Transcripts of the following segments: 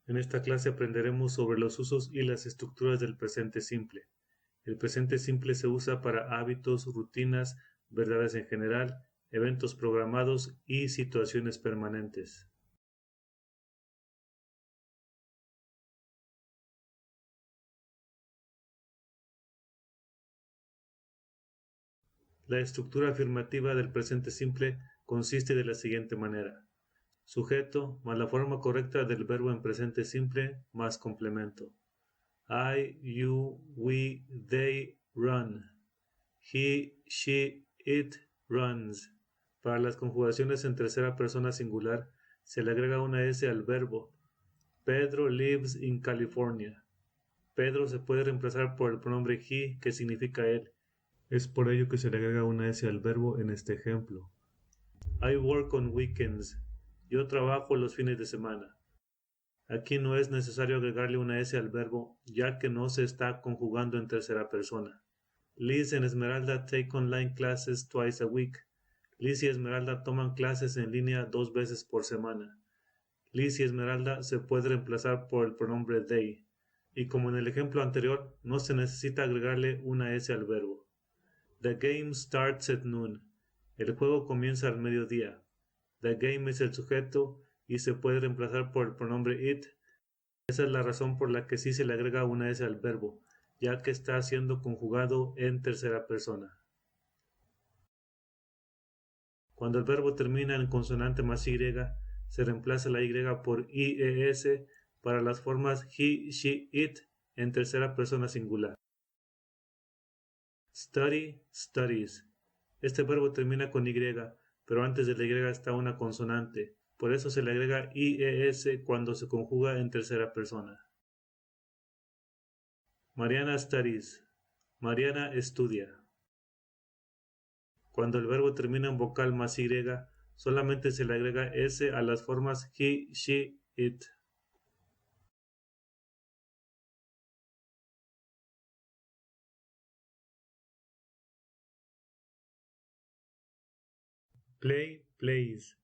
En esta clase aprenderemos sobre los usos y las estructuras del presente simple. El presente simple se usa para hábitos, rutinas, verdades en general, eventos programados y situaciones permanentes. La estructura afirmativa del presente simple consiste de la siguiente manera: sujeto más la forma correcta del verbo en presente simple más complemento. I, you, we, they run. He, she, it runs. Para las conjugaciones en tercera persona singular se le agrega una S al verbo. Pedro lives in California. Pedro se puede reemplazar por el pronombre he, que significa él. Es por ello que se le agrega una S al verbo en este ejemplo. I work on weekends. Yo trabajo los fines de semana. Aquí no es necesario agregarle una S al verbo, ya que no se está conjugando en tercera persona. Liz and Esmeralda take online classes twice a week. Liz y Esmeralda toman clases en línea 2 veces por semana. Liz y Esmeralda se puede reemplazar por el pronombre they. Y como en el ejemplo anterior, no se necesita agregarle una S al verbo. The game starts at noon. El juego comienza al mediodía. The game es el sujeto y se puede reemplazar por el pronombre it. Esa es la razón por la que sí se le agrega una S al verbo, ya que está siendo conjugado en tercera persona. Cuando el verbo termina en consonante más Y, se reemplaza la Y por IES para las formas he, she, it en tercera persona singular. Study, studies. Este verbo termina con Y, pero antes de la Y está una consonante. Por eso se le agrega IES cuando se conjuga en tercera persona. Mariana studies. Mariana estudia. Cuando el verbo termina en vocal más Y, solamente se le agrega S a las formas he, she, it. Play, plays.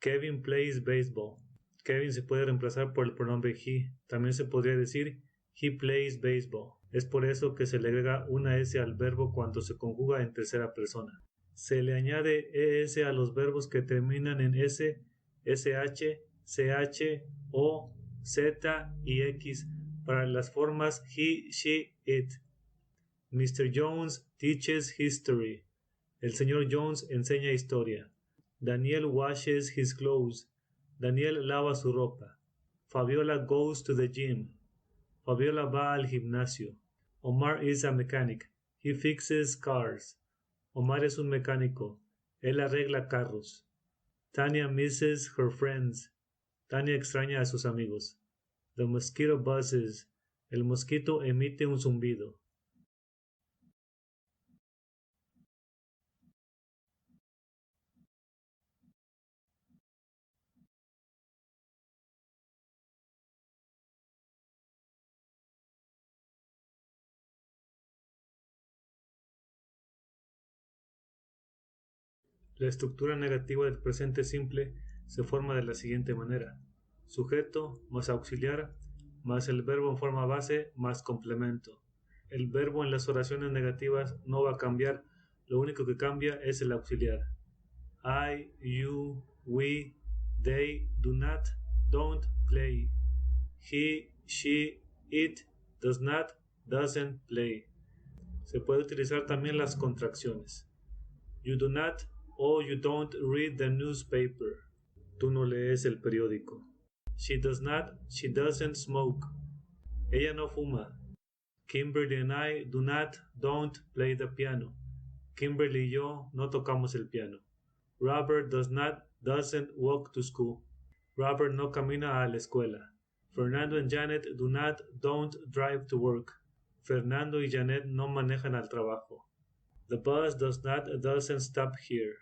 Kevin plays baseball. Kevin se puede reemplazar por el pronombre he. También se podría decir he plays baseball. Es por eso que se le agrega una S al verbo cuando se conjuga en tercera persona. Se le añade ES a los verbos que terminan en S, SH, CH, O, Z y X para las formas he, she, it. Mr. Jones teaches history. El señor Jones enseña historia. Daniel washes his clothes. Daniel lava su ropa. Fabiola goes to the gym. Fabiola va al gimnasio. Omar is a mechanic. He fixes cars. Omar es un mecánico. Él arregla carros. Tanya misses her friends. Tanya extraña a sus amigos. The mosquito buzzes. El mosquito emite un zumbido. La estructura negativa del presente simple se forma de la siguiente manera: sujeto más auxiliar más el verbo en forma base más complemento. El verbo en las oraciones negativas no va a cambiar, lo único que cambia es el auxiliar. I, you, we, they do not, don't play. He, she, it does not, doesn't play. Se puede utilizar también las contracciones. You do not o you don't read the newspaper. Tú no lees el periódico. She does not, she doesn't smoke. Ella no fuma. Kimberly and I do not, don't play the piano. Kimberly y yo no tocamos el piano. Robert does not, doesn't walk to school. Robert no camina a la escuela. Fernando and Janet do not, don't drive to work. Fernando y Janet no manejan al trabajo. The bus does not, doesn't stop here.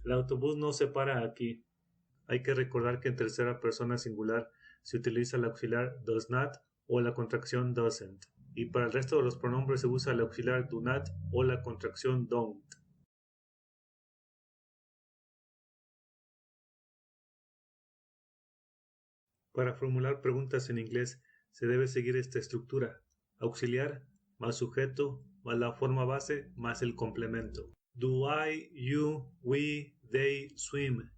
El autobús no se para aquí. Hay que recordar que en tercera persona singular se utiliza el auxiliar does not o la contracción doesn't, y para el resto de los pronombres se usa el auxiliar do not o la contracción don't. Para formular preguntas en inglés se debe seguir esta estructura: auxiliar más sujeto más la forma base más el complemento. Do I, you, we, they swim?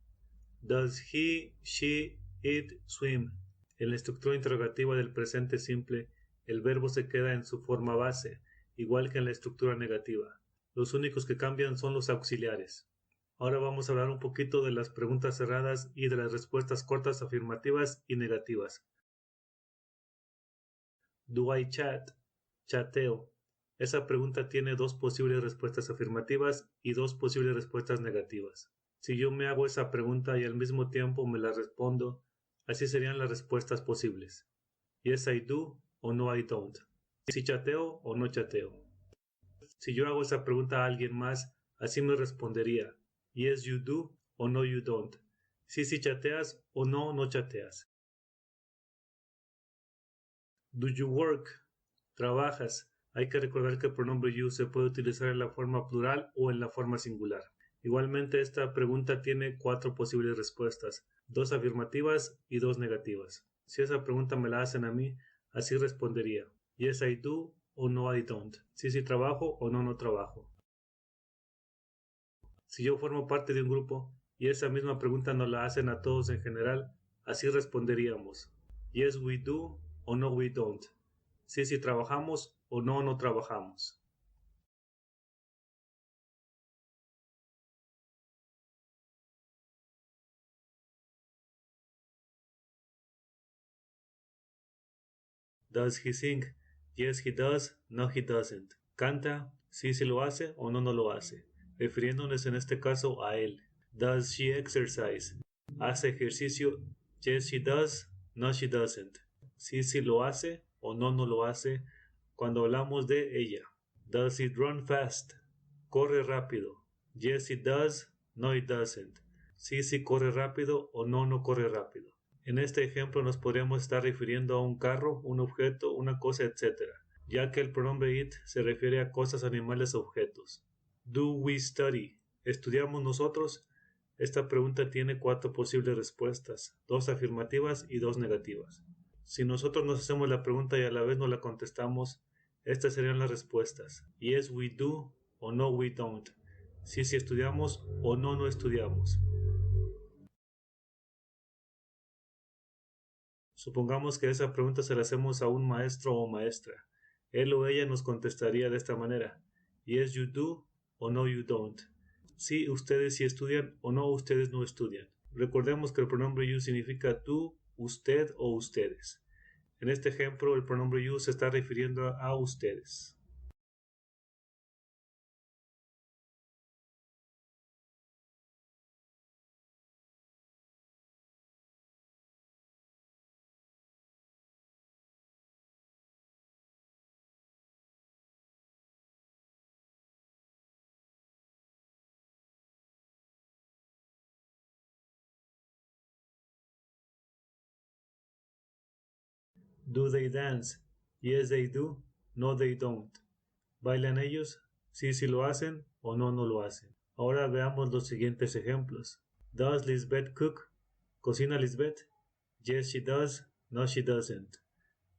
Does he, she, it swim? En la estructura interrogativa del presente simple, el verbo se queda en su forma base, igual que en la estructura negativa. Los únicos que cambian son los auxiliares. Ahora vamos a hablar un poquito de las preguntas cerradas y de las respuestas cortas afirmativas y negativas. Do I chat? Chateo. Esa pregunta tiene dos posibles respuestas afirmativas y dos posibles respuestas negativas. Si yo me hago esa pregunta y al mismo tiempo me la respondo, así serían las respuestas posibles. Yes, I do o no, I don't. Si chateo o no chateo. Si yo hago esa pregunta a alguien más, así me respondería. Yes, you do o no, you don't. Sí, chateas o no, no chateas. Do you work? ¿Trabajas? Hay que recordar que el pronombre you se puede utilizar en la forma plural o en la forma singular. Igualmente, esta pregunta tiene 4 posibles respuestas, 2 afirmativas y 2 negativas. Si esa pregunta me la hacen a mí, así respondería: Yes, I do o no, I don't. Sí, trabajo o no, no trabajo. Si yo formo parte de un grupo y esa misma pregunta nos la hacen a todos en general, así responderíamos: Yes, we do o no, we don't. Sí, trabajamos o no, no trabajamos. Does he sing? Yes, he does. No, he doesn't. ¿Canta? Sí, lo hace o no, no lo hace, refiriéndonos en este caso a él. Does she exercise? ¿Hace ejercicio? Yes, she does. No, she doesn't. Sí, lo hace o no, no lo hace cuando hablamos de ella. Does it run fast? Corre rápido. Yes, it does. No, it doesn't. Sí, corre rápido o no, no corre rápido. En este ejemplo nos podríamos estar refiriendo a un carro, un objeto, una cosa, etc., ya que el pronombre it se refiere a cosas, animales o objetos. Do we study? ¿Estudiamos nosotros? Esta pregunta tiene 4 posibles respuestas, 2 afirmativas y 2 negativas. Si nosotros nos hacemos la pregunta y a la vez no la contestamos, estas serían las respuestas: Yes, we do o no, we don't. Sí, estudiamos o no, no estudiamos. Supongamos que esa pregunta se la hacemos a un maestro o maestra. Él o ella nos contestaría de esta manera: Yes, you do o no, you don't. Sí, ustedes sí estudian o no, ustedes no estudian. Recordemos que el pronombre you significa tú, usted o ustedes. En este ejemplo, el pronombre you se está refiriendo a ustedes. Do they dance? Yes, they do. No, they don't. ¿Bailan ellos? Sí, lo hacen o no, no lo hacen. Ahora veamos los siguientes ejemplos. Does Lisbeth cook? ¿Cocina Lisbeth? Yes, she does. No, she doesn't.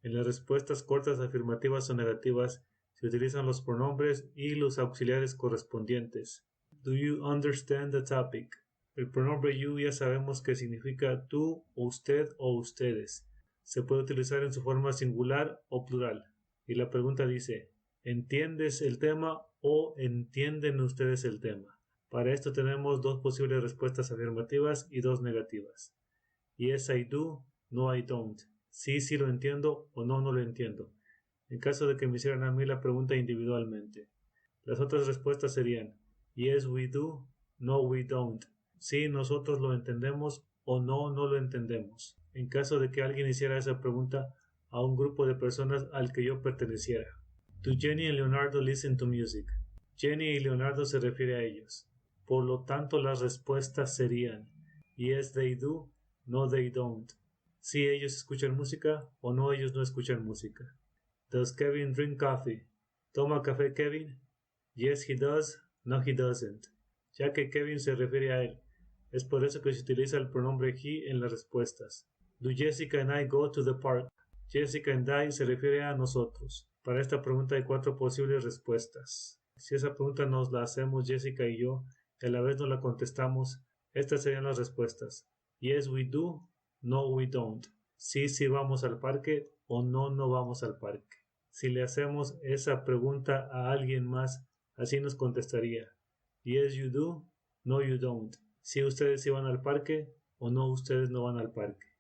En las respuestas cortas afirmativas o negativas se utilizan los pronombres y los auxiliares correspondientes. Do you understand the topic? El pronombre you ya sabemos que significa tú, usted o ustedes. Se puede utilizar en su forma singular o plural. Y la pregunta dice: ¿entiendes el tema o entienden ustedes el tema? Para esto tenemos 2 posibles respuestas afirmativas y 2 negativas. Yes, I do. No, I don't. Sí, lo entiendo o no, no lo entiendo. En caso de que me hicieran a mí la pregunta individualmente. Las otras respuestas serían: Yes, we do. No, we don't. Sí, nosotros lo entendemos o no, no lo entendemos. En caso de que alguien hiciera esa pregunta a un grupo de personas al que yo perteneciera. Do Jenny and Leonardo listen to music? Jenny y Leonardo se refiere a ellos. Por lo tanto, las respuestas serían: Yes, they do. No, they don't. Sí, ellos escuchan música o no, ellos no escuchan música. Does Kevin drink coffee? ¿Toma café Kevin? Yes, he does. No, he doesn't. Ya que Kevin se refiere a él, es por eso que se utiliza el pronombre he en las respuestas. Do Jessica and I go to the park? Jessica and I se refiere a nosotros. Para esta pregunta hay 4 posibles respuestas. Si esa pregunta nos la hacemos Jessica y yo, y a la vez nos la contestamos, estas serían las respuestas. Yes, we do. No, we don't. Sí, sí vamos al parque o no, no vamos al parque. Si le hacemos esa pregunta a alguien más, así nos contestaría. Yes, you do. No, you don't. Sí, ustedes sí van al parque o no, ustedes no van al parque.